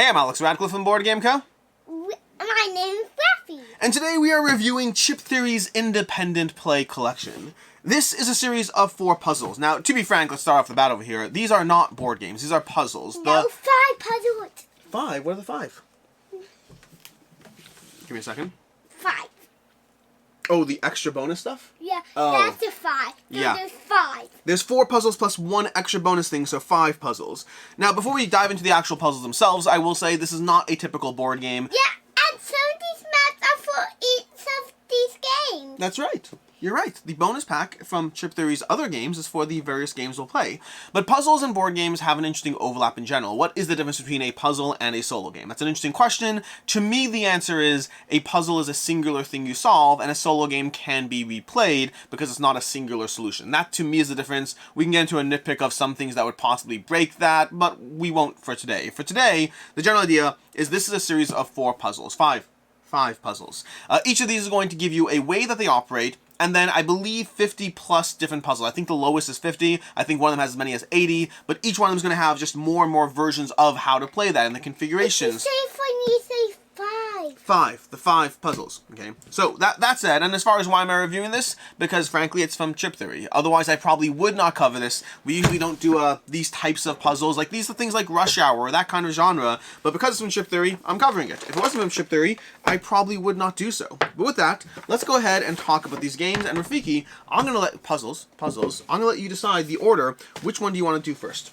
Hey, I'm Alex Radcliffe from Board Game Co. My name is Raffy. And today we are reviewing Chip Theory's Independent Play Collection. This is a series of 4 puzzles. Now, to be frank, let's start off the bat over here. These are not board games. These are puzzles. No, 5 puzzles. 5? What are the 5? Give me a second. 5. Oh, the extra bonus stuff? Yeah, Oh. that's the 5. Yeah. There's 5. There's 4 puzzles plus 1 extra bonus thing, so 5 puzzles. Now, before we dive into the actual puzzles themselves, I will say this is not a typical board game. Yeah, and some of these maps are for each of these games. That's right. You're right. The bonus pack from Chip Theory's other games is for the various games we'll play. But puzzles and board games have an interesting overlap in general. What is the difference between a puzzle and a solo game? That's an interesting question. To me, the answer is a puzzle is a singular thing you solve, and a solo game can be replayed because it's not a singular solution. That, to me, is the difference. We can get into a nitpick of some things that would possibly break that, but we won't for today. For today, the general idea is this is a series of 4 puzzles. 5 puzzles. Each of these is going to give you a way that they operate, and then I believe 50 plus different puzzles. I think the lowest is 50. I think one of them has as many as 80, but each one of them is going to have just more and more versions of how to play that and the configurations. You say 5. The 5 puzzles. Okay. So that said, and as far as why am I reviewing this? Because frankly, it's from Chip Theory. Otherwise, I probably would not cover this. We usually don't do these types of puzzles. Like these are things like Rush Hour or that kind of genre. But because it's from Chip Theory, I'm covering it. If it wasn't from Chip Theory, I probably would not do so. But with that, let's go ahead and talk about these games. And Rafiki, I'm gonna let puzzles. I'm gonna let you decide the order. Which one do you want to do first?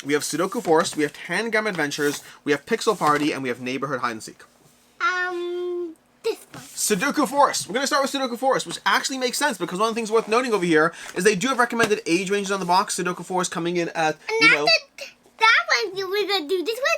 We have Sudoku Forest, we have Tangram Adventures, we have Pixel Party, and we have Neighborhood Hide and Seek. This one. Sudoku Forest. We're going to start with Sudoku Forest, which actually makes sense because one of the things worth noting over here is they do have recommended age ranges on the box. Sudoku Forest coming in at, That one, we're going to do this one,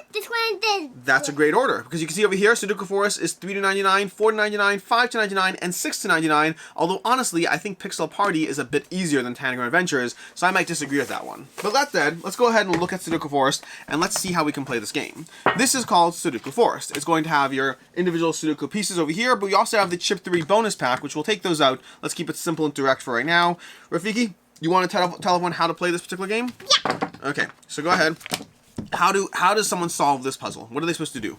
and this. That's a great order because you can see over here, Sudoku Forest is $3 to $99, $4 to $99, $5 to $99, and $6 to $99. Although honestly, I think Pixel Party is a bit easier than Tangram Adventures, so I might disagree with that one. But that said, let's go ahead and look at Sudoku Forest and let's see how we can play this game. This is called Sudoku Forest. It's going to have your individual Sudoku pieces over here, but we also have the Chip Theory bonus pack, which we'll take those out. Let's keep it simple and direct for right now. Rafiki, you want to tell everyone how to play this particular game? Yeah. Okay, so go ahead. How does someone solve this puzzle? What are they supposed to do?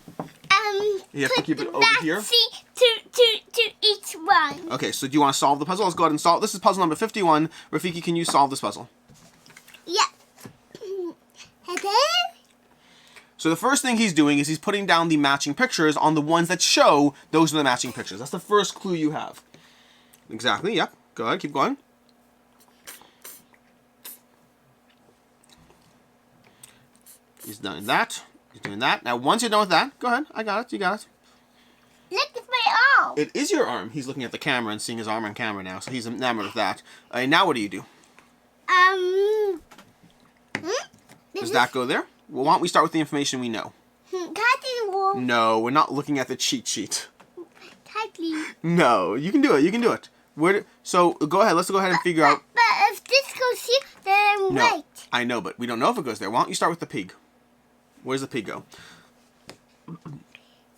You have to keep it over here. To each one. Okay, so do you want to solve the puzzle? Let's go ahead and solve. This is puzzle number 51. Rafiki, can you solve this puzzle? Yeah. And then? So the first thing he's doing is he's putting down the matching pictures on the ones that show those are the matching pictures. That's the first clue you have. Exactly, yep. Go ahead, keep going. He's done that. He's doing that. Now, once you're done with that, go ahead. I got it. You got it. Look, it's my arm. It is your arm. He's looking at the camera and seeing his arm on camera now, so he's enamored with that. Now what do you do? Does that go there? Well, why don't we start with the information we know? No, we're not looking at the cheat sheet. No, you can do it. You can do it. So go ahead. Let's go ahead and figure out. But if this goes here, then I'm right. I know, but we don't know if it goes there. Why don't you start with the pig? Where's the pig go?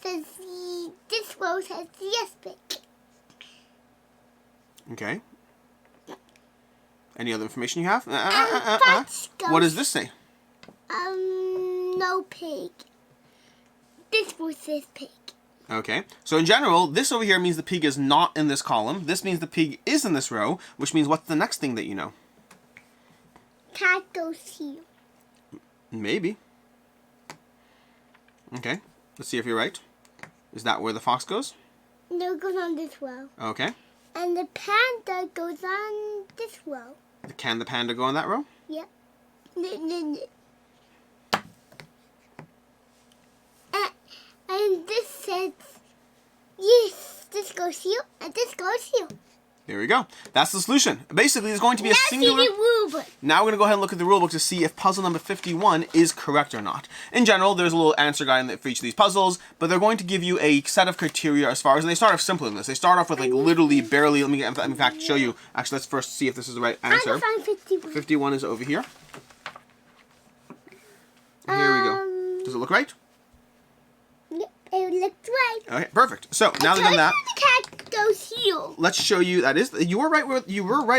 So this row says yes, pig. Okay. Any other information you have? What does this say? No pig. This row says pig. Okay. So in general, this over here means the pig is not in this column. This means the pig is in this row, which means what's the next thing that you know? Cat goes here. Maybe. Okay. Let's see if you're right. Is that where the fox goes? No, it goes on this row. Okay. And the panda goes on this row. Can the panda go on that row? Yep. And this says, yes, this goes here, and this goes here. There we go. That's the solution. Basically, there's going to be a singular... See the rulebook. Now we're going to go ahead and look at the rulebook to see if puzzle number 51 is correct or not. In general, there's a little answer guide for each of these puzzles, but they're going to give you a set of criteria as far as... And they start off simpler than this. They start off with, like, literally barely... Let me, in fact, show you. Actually, let's first see if this is the right answer. I found 51. 51 is over here. Here we go. Does it look right? Yep, it looks right. Okay, perfect. So, now that we've done that... The cat goes here. Let's show you that is you were right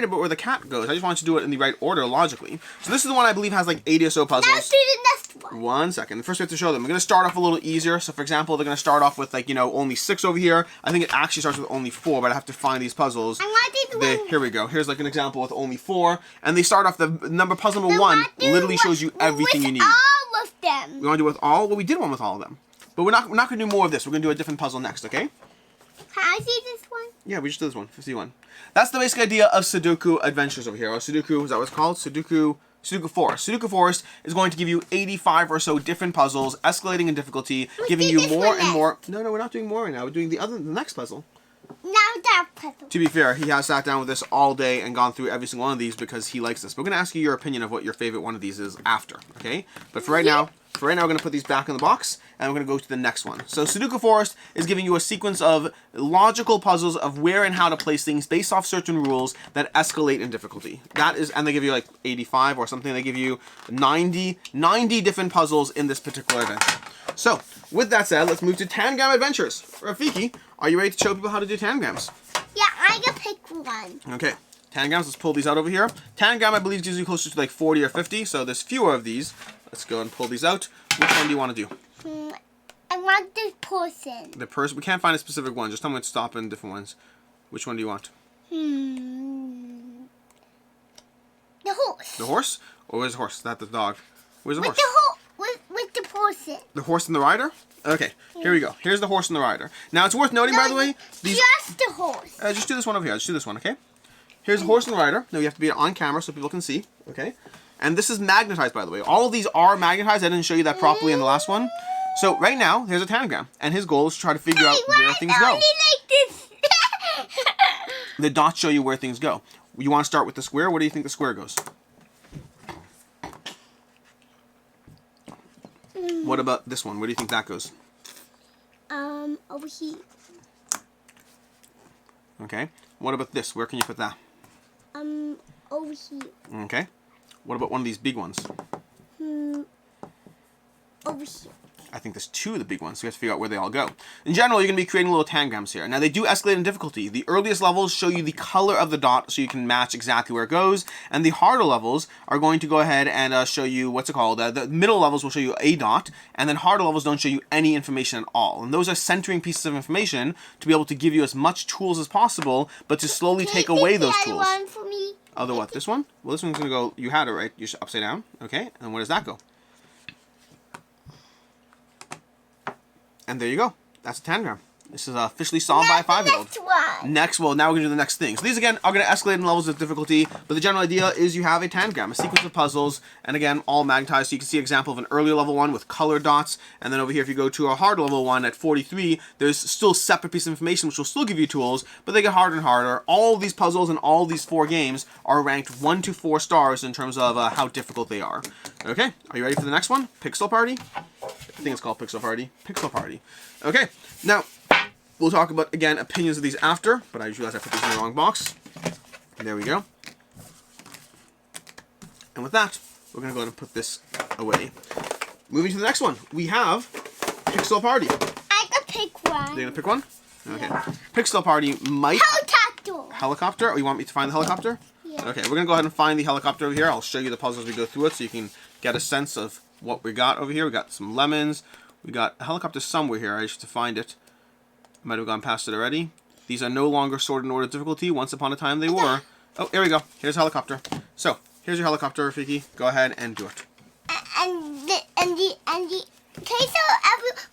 about where the cat goes. I just want you to do it in the right order logically. So this is the one I believe has like 80 or so puzzles. Let's do the next one? 1 second. First we have to show them. We're going to start off a little easier. So for example, they're going to start off with like, you know, only 6 over here. I think it actually starts with only 4, but I have to find these puzzles. I want this one. Here we go. Here's like an example with only 4. And they start off, the number puzzle number 1 literally shows you everything you need. All of them. We want to do it with all? Well, we did one with all of them. But we're not going to do more of this. We're going to do a different puzzle next, okay? Can I see this one? Yeah, we just did this one. 51. That's the basic idea of Sudoku Adventures over here. Or Sudoku, is that what it's called? Sudoku Forest. Sudoku Forest is going to give you 85 or so different puzzles, escalating in difficulty, giving you more and more. No, we're not doing more right now. We're doing the next puzzle. Now that puzzle. To be fair, he has sat down with this all day and gone through every single one of these because he likes this. We're going to ask you your opinion of what your favorite one of these is after, okay? But for right now, we're going to put these back in the box, and we're going to go to the next one. So Sudoku Forest is giving you a sequence of logical puzzles of where and how to place things based off certain rules that escalate in difficulty. That is, and they give you like 85 or something. They give you 90 different puzzles in this particular adventure. So, with that said, let's move to Tangram Adventures. Rafiki, are you ready to show people how to do Tangrams? Yeah, I can pick one. Okay. Tangrams, let's pull these out over here. Tangram, I believe, gives you closer to like 40 or 50, so there's fewer of these. Let's go and pull these out. Which one do you want to do? I want this person. The person. We can't find a specific one. Just tell me to stop in different ones. Which one do you want? The horse. The horse? Or where's the horse? Is that the dog? Where's the horse? With the person. The horse and the rider? Okay, here we go. Here's the horse and the rider. Now, it's worth noting, by the way, these... Just the horse. Just do this one over here. Just do this one, okay? Here's the horse and the rider. Now, you have to be on camera so people can see, okay? And this is magnetized, by the way. All of these are magnetized. I didn't show you that properly in the last one. So, right now, here's a Tangram. And his goal is to try to figure out where things go. Like this? The dots show you where things go. You want to start with the square? Where do you think the square goes? What about this one? Where do you think that goes? Over here. Okay. What about this? Where can you put that? Over here. Okay. What about one of these big ones? Over here. I think there's 2 of the big ones, so you have to figure out where they all go. In general, you're going to be creating little tangrams here. Now, they do escalate in difficulty. The earliest levels show you the color of the dot so you can match exactly where it goes. And the harder levels are going to go ahead and show you, what's it called? The middle levels will show you a dot, and then harder levels don't show you any information at all. And those are centering pieces of information to be able to give you as much tools as possible, but to slowly take away those tools. One for me? Oh, the what? This one? Well, this one's going to go, you had it, right? You're upside down. Okay, and where does that go? And there you go. That's a Tangram. This is officially solved by a 5-year-old. Next, well, now we're going to do the next thing. So these, again, are going to escalate in levels of difficulty, but the general idea is you have a Tangram, a sequence of puzzles, and again, all magnetized. So you can see an example of an earlier level one with colored dots, and then over here, if you go to a hard level one at 43, there's still separate piece of information which will still give you tools, but they get harder and harder. All these puzzles and all these 4 games are ranked 1 to 4 stars in terms of how difficult they are. Okay, are you ready for the next one? Pixel Party? I think it's called Pixel Party. Pixel Party. Okay, now, we'll talk about, again, opinions of these after, but I just realized I put these in the wrong box. There we go. And with that, we're going to go ahead and put this away. Moving to the next one, we have Pixel Party. I can pick one. You're going to pick one? Okay. Pixel Party might... Helicopter. Helicopter? Oh, you want me to find the helicopter? Yeah. Okay, we're going to go ahead and find the helicopter over here. I'll show you the puzzles as we go through it so you can get a sense of what we got over here. We got some lemons. We got a helicopter somewhere here. I just have to find it. Might have gone past it already. These are no longer sorted in order of difficulty. Once upon a time they were. Oh, here we go. Here's a helicopter. So, here's your helicopter, Rafiki. Go ahead and do it. And the place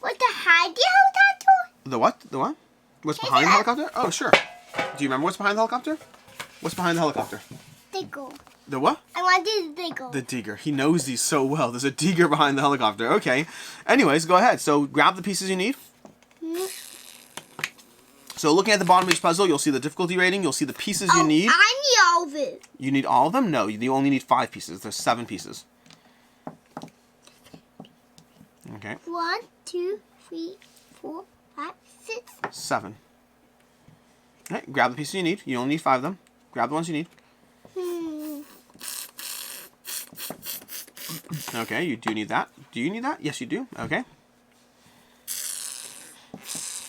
with the hide the helicopter? The what? The what? What's behind the helicopter? Oh, sure. Do you remember what's behind the helicopter? What's behind the helicopter? Digger. The what? I want the digger. The digger. He knows these so well. There's a digger behind the helicopter. Okay. Anyways, go ahead. So, grab the pieces you need. So looking at the bottom of each puzzle, you'll see the difficulty rating. You'll see the pieces you need. I need all of it. You need all of them? No, you only need 5 pieces. There's 7 pieces. Okay. 1, 2, 3, 4, 5, 6. 7. Okay, grab the pieces you need. You only need 5 of them. Grab the ones you need. Okay, you do need that. Do you need that? Yes, you do. Okay.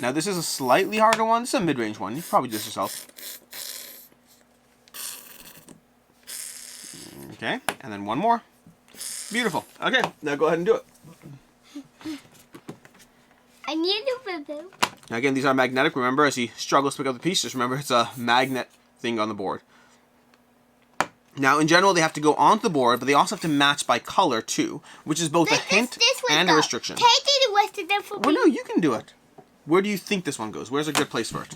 Now, this is a slightly harder one. This is a mid-range one. You can probably do this yourself. Okay, and then one more. Beautiful. Okay, now go ahead and do it. I need to boo-boo. Now again, these are magnetic. Remember, as he struggles to pick up the piece, just remember it's a magnet thing on the board. Now, in general, they have to go onto the board, but they also have to match by color, too, which is both a hint and a restriction. Can I do the rest of them for me? Well, no, you can do it. Where do you think this one goes? Where's a good place for it?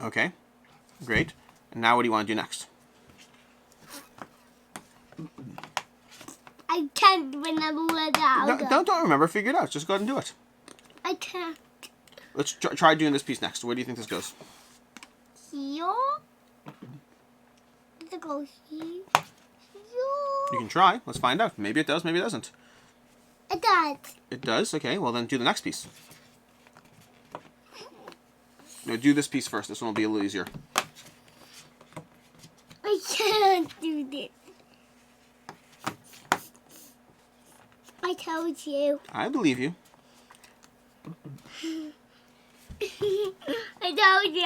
Okay, great. And now what do you want to do next? I can't remember where that No, don't remember. Figure it out. Just go ahead and do it. I can't. Let's try doing this piece next. Where do you think this goes? Here? Does it go here? Here? You can try. Let's find out. Maybe it does, maybe it doesn't. It does. It does? Okay, well then do the next piece. No, do this piece first. This one will be a little easier. I can't do this. I told you. I believe you. I told you.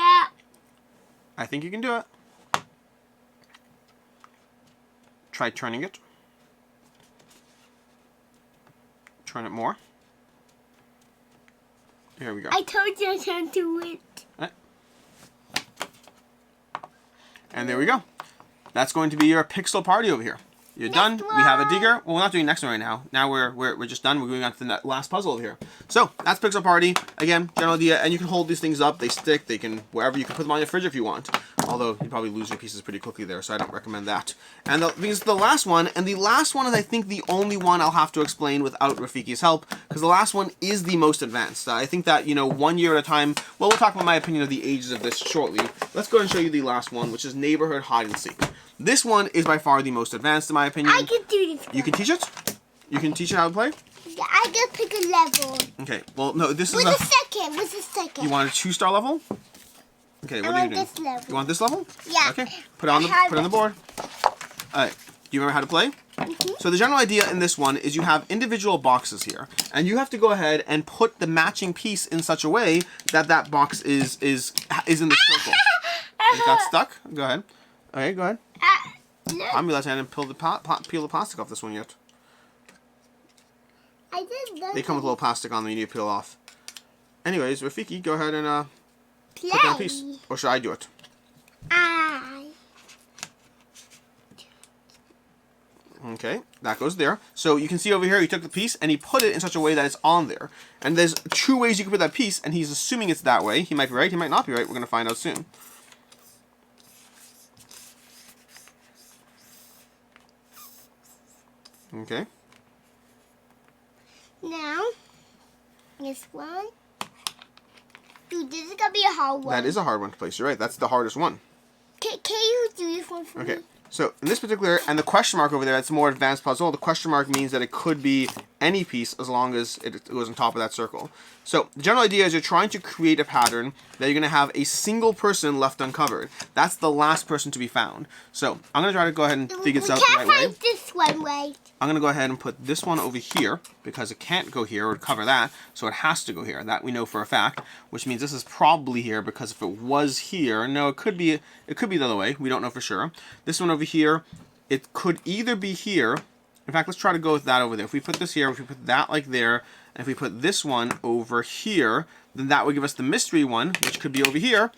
I think you can do it. Try turning it. Turn it more. There we go. I told you I can't do it. And there we go. That's going to be your pixel party over here. You're done. Next We have a one. digger. Well, we're not doing next one right now. Now we're just done. We're going on to the last puzzle over here. So that's pixel party. Again, general idea. And you can hold these things up. They stick. They can wherever. You can put them on your fridge if you want. Although you probably lose your pieces pretty quickly there, so I don't recommend that. And this is the last one. And the last one is, I think, the only one I'll have to explain without Rafiki's help, because the last one is the most advanced. I think that 1 year at a time. Well, we'll talk about my opinion of the ages of this shortly. Let's go ahead and show you the last one, which is Neighborhood Hide and Seek. This one is by far the most advanced, in my opinion. I can do this. You can teach it? You can teach it how to play? Yeah, I can pick a level. Okay, well, no, this is What's the second? What's the second? You want a 2-star level? Okay, what are you doing? this level. You want this level? Yeah. Okay, put it on the board. Alright, do you remember how to play? Mm-hmm. So the general idea in this one is you have individual boxes here, and you have to go ahead and put the matching piece in such a way that that box is in the circle. It got stuck? Go ahead. Okay, go ahead. I'm realizing I didn't peel the plastic off this one yet. I did that. They come with a little plastic on them you need to peel off. Anyways, Rafiki, go ahead and Play. put down a piece. Or should I do it? Okay, that goes there. So you can see over here, he took the piece and he put it in such a way that it's on there. And there's 2 ways you can put that piece, and he's assuming it's that way. He might be right, he might not be right. We're going to find out soon. Okay. Now, this one. Dude, this is gonna be a hard one. That is a hard one to place. You're right. That's the hardest one. Can you do this one for me? Okay. So in this particular, and the question mark over there, that's a more advanced puzzle. The question mark means that it could be any piece as long as it goes on top of that circle. So the general idea is you're trying to create a pattern that you're going to have a single person left uncovered. That's the last person to be found. So I'm going to try to go ahead and figure this out the right way. We can't find this one right. I'm going to go ahead and put this one over here because it can't go here or cover that, so it has to go here. That we know for a fact, which means this is probably here because if it was here, no, it could be the other way. We don't know for sure. This one over here, it could either be here. In fact, let's try to go with that over there. If we put this here, if we put that like there, and if we put this one over here, then that would give us the mystery one, which could be over here.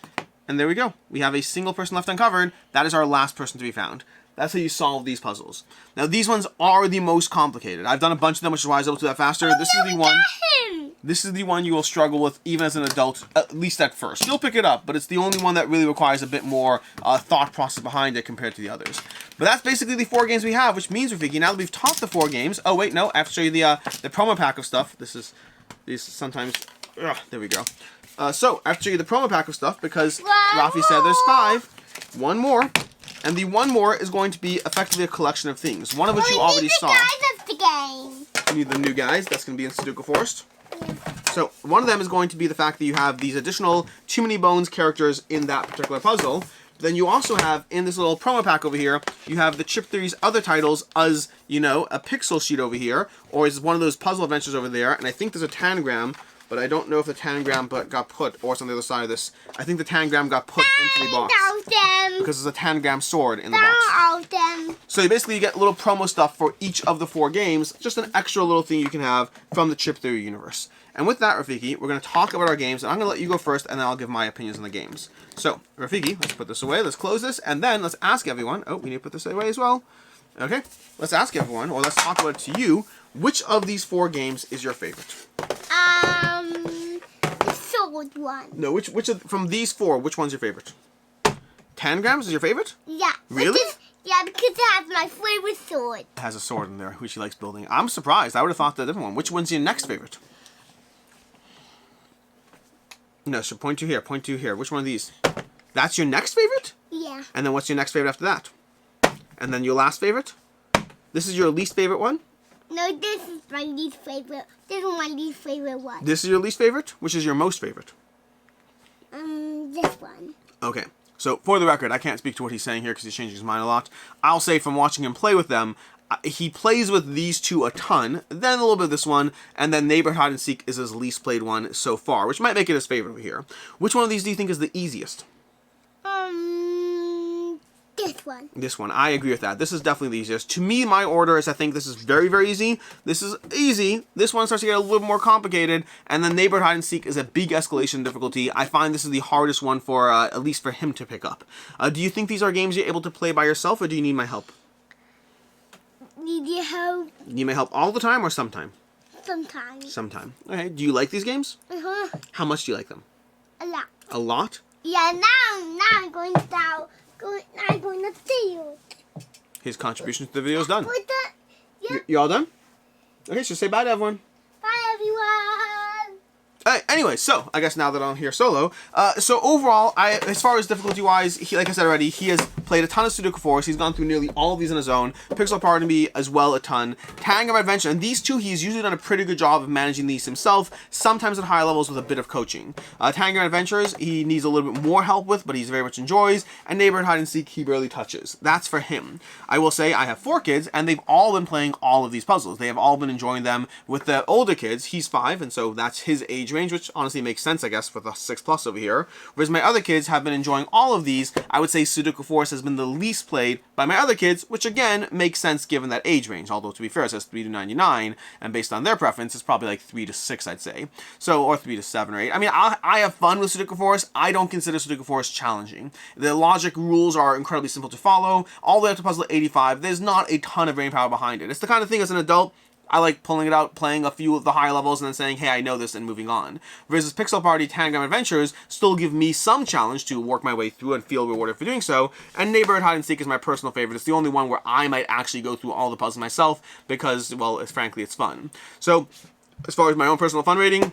And there we go. We have a single person left uncovered. That is our last person to be found. That's how you solve these puzzles. Now, these ones are the most complicated. I've done a bunch of them, which is why I was able to do that faster. This is the one. This is the one you will struggle with even as an adult, at least at first. You'll pick it up, but it's the only one that really requires a bit more thought process behind it compared to the others. But that's basically the 4 games we have, which means, Rafiki, now that we've taught the 4 games... Oh, wait, no, I have to show you the promo pack of stuff. These sometimes... there we go. So, I have to show you the promo pack of stuff because Rafi said there's 5. 1 more. And the 1 more is going to be effectively a collection of things. One of which you already saw. The game. You need the new guys. That's going to be in Sudoku Forest. So one of them is going to be the fact that you have these additional Too Many Bones characters in that particular puzzle. But then you also have, in this little promo pack over here, you have the Chip Theory's other titles as, a pixel sheet over here, or is one of those puzzle adventures over there, and I think there's a Tangram, but but I don't know if the Tangram got put, or it's on the other side of this. I think the Tangram got put into the box. Because there's a Tangram sword in the box. So you basically get little promo stuff for each of the 4 games, just an extra little thing you can have from the Chip Theory universe. And with that, Rafiki, we're going to talk about our games, and I'm going to let you go first, and then I'll give my opinions on the games. So, Rafiki, let's put this away, let's close this, and then let's ask everyone, oh, we need to put this away as well. Okay, let's ask everyone, or let's talk about it to you, which of these 4 games is your favorite? The sword one. No, which from these 4, which one's your favorite? Tangrams is your favorite? Yeah. Really? Yeah, because it has my favorite sword. It has a sword in there, which she likes building. I'm surprised. I would have thought the different one. Which one's your next favorite? No, so point to here. Point to here. Which one of these? That's your next favorite? Yeah. And then what's your next favorite after that? And then your last favorite? This is your least favorite one? No, this is my least favorite. This is my least favorite one. This is your least favorite? Which is your most favorite? This one. Okay. So, for the record, I can't speak to what he's saying here because he's changing his mind a lot. I'll say from watching him play with them, he plays with these 2 a ton, then a little bit of this one, and then Neighborhood Hide and Seek is his least played one so far, which might make it his favorite over here. Which one of these do you think is the easiest? This one. This one. I agree with that. This is definitely the easiest. To me, my order is I think this is very, very easy. This is easy. This one starts to get a little more complicated. And then Neighborhood Hide and Seek is a big escalation in difficulty. I find this is the hardest one for, at least for him to pick up. Do you think these are games you're able to play by yourself, or do you need my help? Need your help? Need my help all the time or sometime? Sometimes. Sometime. Okay. Do you like these games? Uh-huh. How much do you like them? A lot. A lot? Yeah, now I'm going to see you. His contribution to the video is done. Yeah. You all done? Okay, so say bye to everyone. Bye, everyone. Anyway, so I guess now that I'm here solo, so overall, as far as difficulty-wise, like I said already, he has played a ton of Sudoku Forest. He's gone through nearly all of these on his own. Pixel Party as well a ton. Tangram Adventure, and these 2, he's usually done a pretty good job of managing these himself, sometimes at higher levels with a bit of coaching. Tangram Adventures, he needs a little bit more help with, but he's very much enjoys, and Neighborhood Hide and Seek, he barely touches. That's for him. I will say, I have 4 kids, and they've all been playing all of these puzzles. They have all been enjoying them. With the older kids, he's 5, and so that's his age range, which honestly makes sense, I guess, with the 6+ over here. Whereas my other kids have been enjoying all of these. I would say Sudoku Forest has been the least played by my other kids, which again makes sense given that age range. Although to be fair, it says 3 to 99, and based on their preference, it's probably like 3 to 6, I'd say. So, or 3 to 7 or 8. I mean, I have fun with Sudoku Forest. I don't consider Sudoku Forest challenging. The logic rules are incredibly simple to follow. All the way up to puzzle 85, there's not a ton of brain power behind it. It's the kind of thing as an adult, I like pulling it out, playing a few of the higher levels, and then saying, hey, I know this, and moving on. Versus Pixel Party Tangram Adventures still give me some challenge to work my way through and feel rewarded for doing so. And Neighborhood Hide and Seek is my personal favorite. It's the only one where I might actually go through all the puzzles myself because, well, frankly, it's fun. So, as far as my own personal fun rating,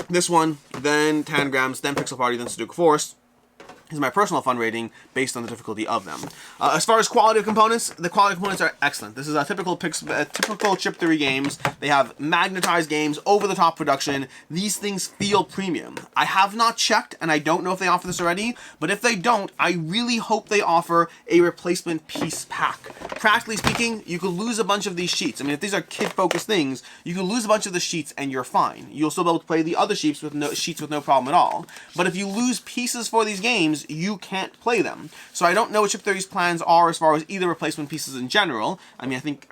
this one, then Tangrams, then Pixel Party, then Sudoku Forest is my personal fun rating based on the difficulty of them. As far as quality of components, the quality of components are excellent. This is a typical Chip Theory games. They have magnetized games, over-the-top production. These things feel premium. I have not checked, and I don't know if they offer this already, but if they don't, I really hope they offer a replacement piece pack. Practically speaking, you could lose a bunch of these sheets. I mean, if these are kid-focused things, you could lose a bunch of the sheets and you're fine. You'll still be able to play the other sheets with no problem at all. But if you lose pieces for these games, you can't play them. So I don't know what Chip Theory's plans are as far as either replacement pieces in general. I mean, I think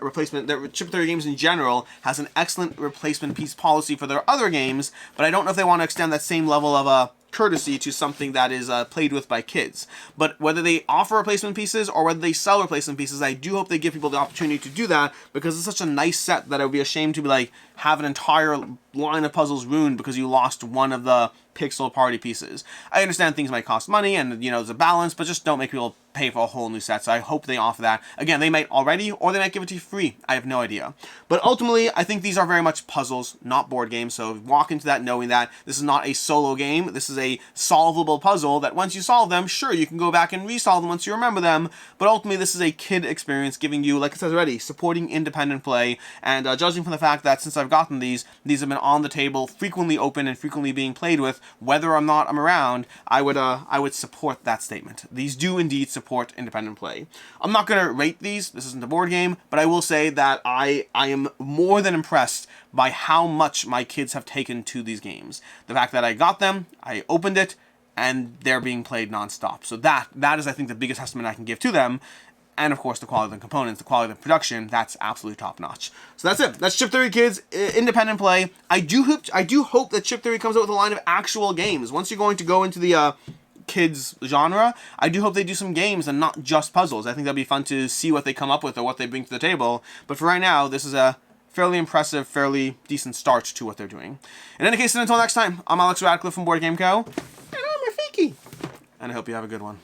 Chip Theory games in general has an excellent replacement piece policy for their other games, but I don't know if they want to extend that same level of courtesy to something that is played with by kids. But whether they offer replacement pieces or whether they sell replacement pieces, I do hope they give people the opportunity to do that, because it's such a nice set that it would be a shame to be like, have an entire line of puzzles ruined because you lost one of the Pixel Party pieces. I understand things might cost money and, you know, there's a balance, but just don't make people pay for a whole new set. So I hope they offer that. Again, they might already, or they might give it to you free. I have no idea. But ultimately, I think these are very much puzzles, not board games. So walk into that knowing that this is not a solo game. This is a solvable puzzle that once you solve them, sure, you can go back and resolve them once you remember them. But ultimately, this is a kid experience giving you, like it says already, supporting independent play. And judging from the fact that since I've gotten these have been on the table, frequently open and frequently being played with, whether or not I'm around, I would support that statement. These do indeed support independent play. I'm not going to rate these. This isn't a board game, but I will say that I am more than impressed by how much my kids have taken to these games. The fact that I got them, I opened it, and they're being played nonstop. So that is, I think, the biggest testament I can give to them. And of course, the quality of the components, the quality of the production, that's absolutely top notch. So that's it. That's Chip Theory Kids, independent play. I do hope that Chip Theory comes out with a line of actual games. Once you're going to go into the kids genre, I do hope they do some games and not just puzzles. I think that'd be fun to see what they come up with or what they bring to the table. But for right now, this is a fairly impressive, fairly decent start to what they're doing. In any case, until next time, I'm Alex Radcliffe from Board Game Co. And I'm Rafiki. And I hope you have a good one.